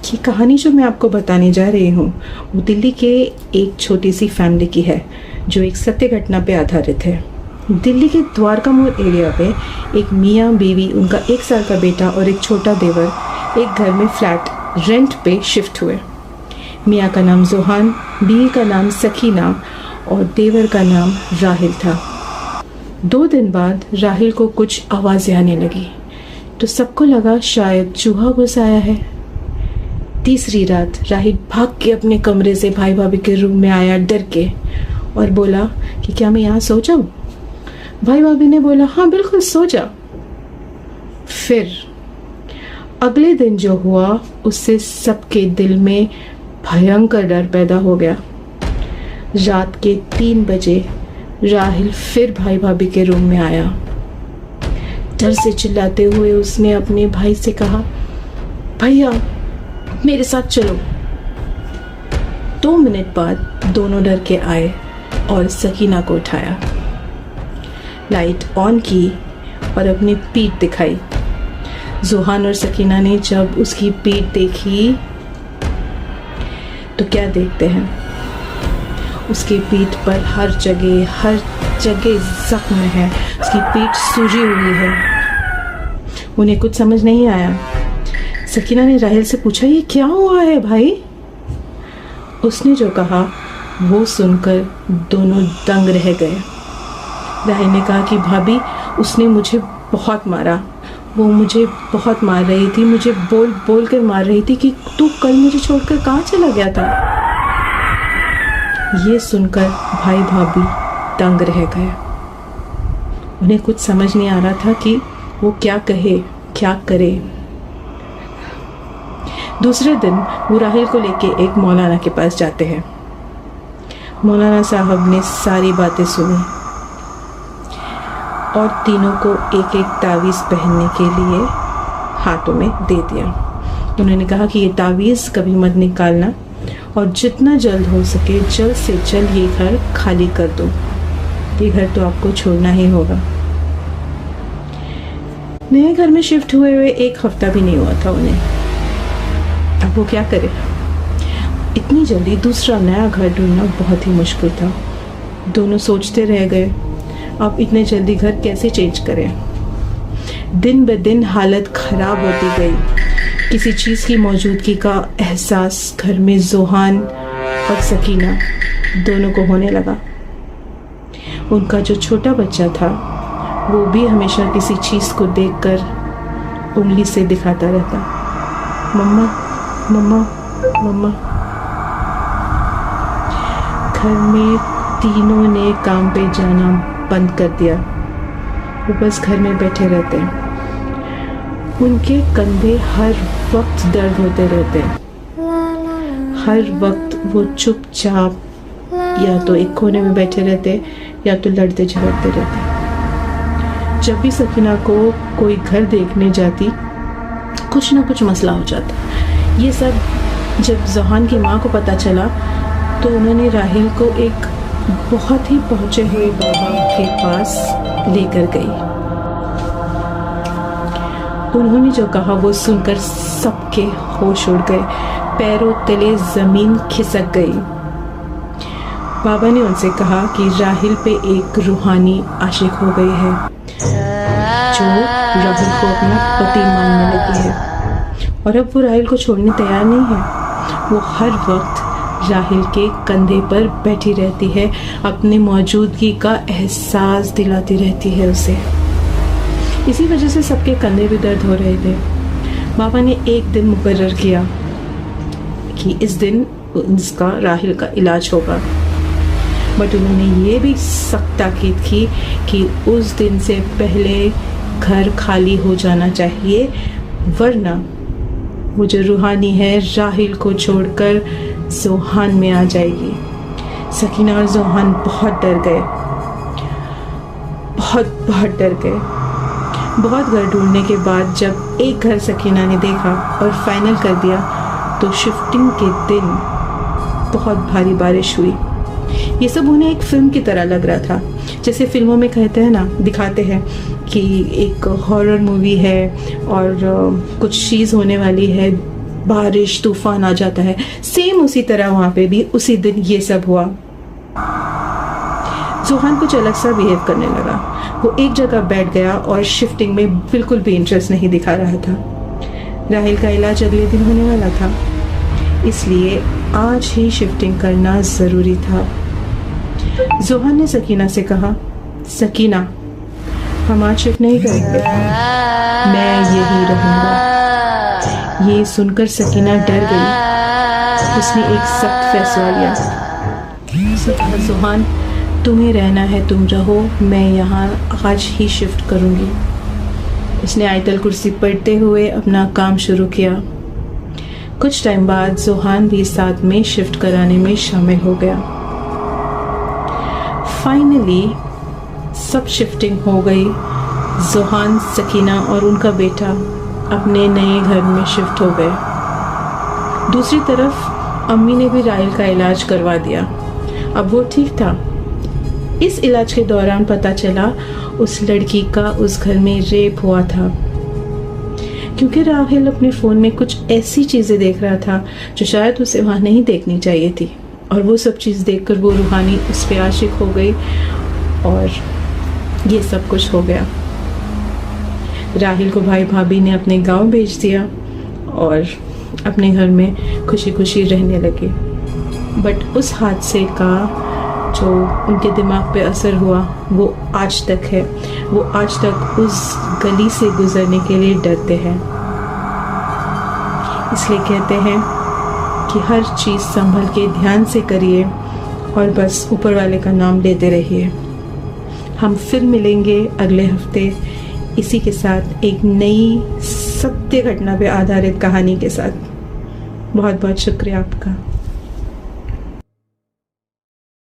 ये कहानी जो मैं आपको बताने जा रही हूँ वो दिल्ली के एक छोटी सी फैमिली की है जो एक सत्य घटना पे आधारित है। दिल्ली के द्वारका मोड़ एरिया पे एक मियाँ बीवी, उनका 1 साल का बेटा और एक छोटा देवर एक घर में फ्लैट रेंट पे शिफ्ट हुए। मियाँ का नाम जोहान, बीवी का नाम सकीना और देवर का नाम राहिल था। 2 दिन बाद राहिल को कुछ आवाज़ें आने लगी तो सबको लगा शायद चूहा घुस आया है। तीसरी रात राहिल भाग के अपने कमरे से भाई भाभी के रूम में आया डर के और बोला कि क्या मैं यहाँ सो जाऊँ? भाई भाभी ने बोला हाँ बिल्कुल सो जा। फिर अगले दिन जो हुआ उससे सबके दिल में भयंकर डर पैदा हो गया। रात के 3 बजे राहिल फिर भाई भाभी के रूम में आया। डर से चिल्लाते हुए उसने अपने भाई से कहा, भैया मेरे साथ चलो। 2 मिनट बाद दोनों डर के आए और सकीना को उठाया, लाइट ऑन की और अपनी पीठ दिखाई। जोहान और सकीना ने जब उसकी पीठ देखी तो क्या देखते हैं, उसकी पीठ पर हर जगह जख्म है, उसकी पीठ सूजी हुई है। उन्हें कुछ समझ नहीं आया। सकीना ने राहिल से पूछा, ये क्या हुआ है भाई? उसने जो कहा वो सुनकर दोनों दंग रह गए। राहिल ने कहा कि भाभी उसने मुझे बहुत मारा, वो मुझे बहुत मार रही थी, मुझे बोल बोल कर मार रही थी कि तू कल मुझे छोड़कर कहाँ चला गया था। ये सुनकर भाई भाभी दंग रह गए। उन्हें कुछ समझ नहीं आ रहा था कि वो क्या कहे क्या करे। दूसरे दिन वो राहिल को लेके एक मौलाना के पास जाते हैं। मौलाना साहब ने सारी बातें सुनी और तीनों को एक एक तावीज़ पहनने के लिए हाथों में दे दिया। उन्होंने कहा कि ये तावीज़ कभी मत निकालना और जितना जल्द हो सके जल्द से जल्द ये घर खाली कर दो। ये घर तो आपको छोड़ना ही होगा। नए घर में शिफ्ट हुए 1 हफ्ता भी नहीं हुआ था उन्हें। अब वो क्या करे? इतनी जल्दी दूसरा नया घर ढूंढना बहुत ही मुश्किल था। दोनों सोचते रह गए, अब इतने जल्दी घर कैसे चेंज करें। दिन ब दिन हालत खराब होती गई। किसी चीज़ की मौजूदगी का एहसास घर में जोहान और सकीना दोनों को होने लगा। उनका जो छोटा बच्चा था वो भी हमेशा किसी चीज़ को देखकर उंगली से दिखाता रहता, मम्मा मम्मा मम्मा। घर में तीनों ने काम पे जाना बंद कर दिया। वो बस घर में बैठे रहते। उनके कंधे हर वक्त दर्द होते रहते। हर वक्त वो चुपचाप या तो एक कोने में बैठे रहते या तो लड़ते झगड़ते रहते। जब भी सकीना को कोई घर देखने जाती कुछ ना कुछ मसला हो जाता। ये सब जब जोहान की माँ को पता चला तो उन्होंने राहिल को एक बहुत ही पहुँचे हुए बाबा के पास लेकर गई। उन्होंने जो कहा वो सुनकर सबके होश उड़ गए, पैरों तले ज़मीन खिसक गई। बाबा ने उनसे कहा कि राहिल पे एक रूहानी आशिक हो गई है जो राहिल को अपना पति मानने लगी है और अब वो राहिल को छोड़ने तैयार नहीं है। वो हर वक्त राहिल के कंधे पर बैठी रहती है, अपनी मौजूदगी का एहसास दिलाती रहती है उसे। इसी वजह से सबके कंधे भी दर्द हो रहे थे। बाबा ने एक दिन मुकर्रर किया कि इस दिन उसका राहिल का इलाज होगा, बट उन्होंने ये भी सख्त ताकीद की कि उस दिन से पहले घर खाली हो जाना चाहिए, वरना वो जो रूहानी है राहिल को छोड़कर जोहान में आ जाएगी। सकीना और जोहान बहुत डर गए, बहुत डर गए। बहुत घर ढूंढने के बाद जब एक घर सकीना ने देखा और फाइनल कर दिया तो शिफ्टिंग के दिन बहुत भारी बारिश हुई। ये सब उन्हें एक फिल्म की तरह लग रहा था। जैसे फिल्मों में कहते हैं ना, दिखाते हैं कि एक हॉरर मूवी है और कुछ चीज़ होने वाली है, बारिश तूफान आ जाता है, सेम उसी तरह वहाँ पे भी उसी दिन ये सब हुआ। जोहान कुछ अलग सा बिहेव करने लगा। वो एक जगह बैठ गया और शिफ्टिंग में बिल्कुल भी इंटरेस्ट नहीं दिखा रहा था। राहिल का इलाज अगले दिन होने वाला था, इसलिए आज ही शिफ्टिंग करना ज़रूरी था। जोहान ने सकीना से कहा, सकीना, हम आज शिफ्ट नहीं करेंगे, मैं यही रहूँगा। ये सुनकर सकीना डर गई। उसने एक सख्त फैसला लिया। जोहान, तुम्हें रहना है तुम रहो, मैं यहाँ आज ही शिफ्ट करूँगी। उसने आयतल कुर्सी पढ़ते हुए अपना काम शुरू किया। कुछ टाइम बाद जोहान भी साथ में शिफ्ट कराने में शामिल हो गया। फाइनली सब शिफ्टिंग हो गई। जोहान, सकीना और उनका बेटा अपने नए घर में शिफ्ट हो गए। दूसरी तरफ अम्मी ने भी राहिल का इलाज करवा दिया। अब वो ठीक था। इस इलाज के दौरान पता चला उस लड़की का उस घर में रेप हुआ था, क्योंकि राहिल अपने फ़ोन में कुछ ऐसी चीज़ें देख रहा था जो शायद उसे वहाँ नहीं देखनी चाहिए थी, और वो सब चीज़ देखकर वो रूहानी उस पे आशिक हो गई और ये सब कुछ हो गया। राहिल को भाई भाभी ने अपने गांव भेज दिया और अपने घर में खुशी खुशी रहने लगे। बट उस हादसे का जो उनके दिमाग पे असर हुआ वो आज तक है। वो आज तक उस गली से गुजरने के लिए डरते हैं। इसलिए कहते हैं कि हर चीज़ संभल के ध्यान से करिए और बस ऊपर वाले का नाम लेते रहिए। हम फिर मिलेंगे अगले हफ्ते इसी के साथ एक नई सत्य घटना पे आधारित कहानी के साथ। बहुत बहुत शुक्रिया आपका।